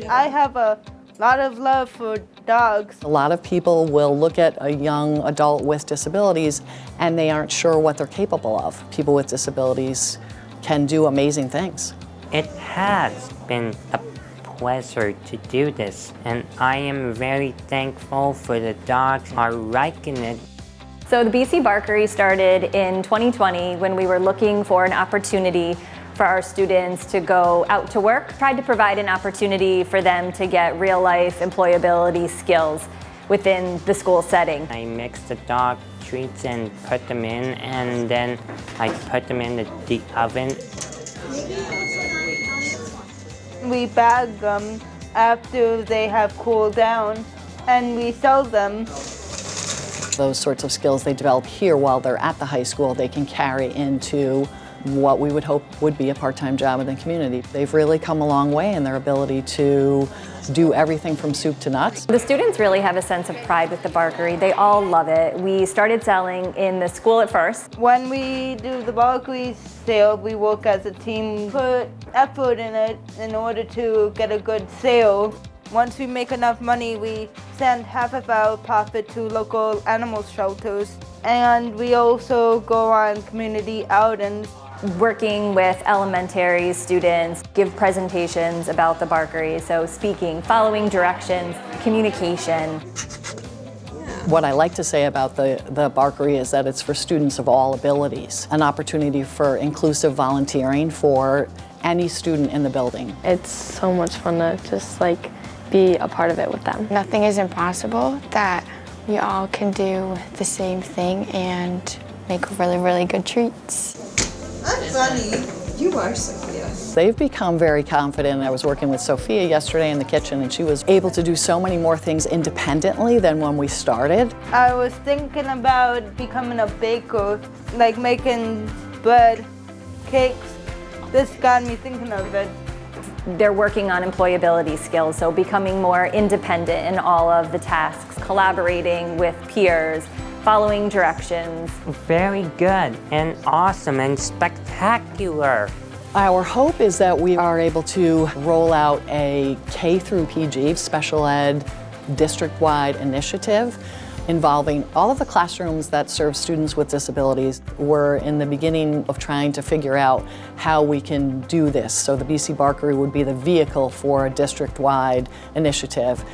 I have a lot of love for dogs. A lot of people will look at a young adult with disabilities and they aren't sure what they're capable of. People with disabilities can do amazing things. It has been a pleasure to do this, and I am very thankful for the dogs are liking it. So the BC Barkery started in 2020 when we were looking for an opportunity for our students to go out to work, tried to provide an opportunity for them to get real-life employability skills within the school setting. I mix the dog treats and put them in, and then I put them in the oven. We bag them after they have cooled down and we sell them. Those sorts of skills they develop here while they're at the high school, they can carry into what we would hope would be a part-time job in the community. They've really come a long way in their ability to do everything from soup to nuts. The students really have a sense of pride with the Barkery. They all love it. We started selling in the school at first. When we do the Barkery sale, we work as a team, put effort in it in order to get a good sale. Once we make enough money, we send half of our profit to local animal shelters. And we also go on community outings. Working with elementary students, give presentations about the Barkery, so speaking, following directions, communication. What I like to say about the Barkery is that it's for students of all abilities, an opportunity for inclusive volunteering for any student in the building. It's so much fun to just be a part of it with them. Nothing is impossible, that we all can do the same thing and make really, really good treats. I'm funny. You are, Sophia. They've become very confident. I was working with Sophia yesterday in the kitchen and she was able to do so many more things independently than when we started. I was thinking about becoming a baker, like making bread, cakes. This got me thinking of it. They're working on employability skills, so becoming more independent in all of the tasks, collaborating with peers, following directions. Very good and awesome and spectacular. Our hope is that we are able to roll out a K through PG special ed district-wide initiative involving all of the classrooms that serve students with disabilities. We're in the beginning of trying to figure out how we can do this. So the BC Barkery would be the vehicle for a district-wide initiative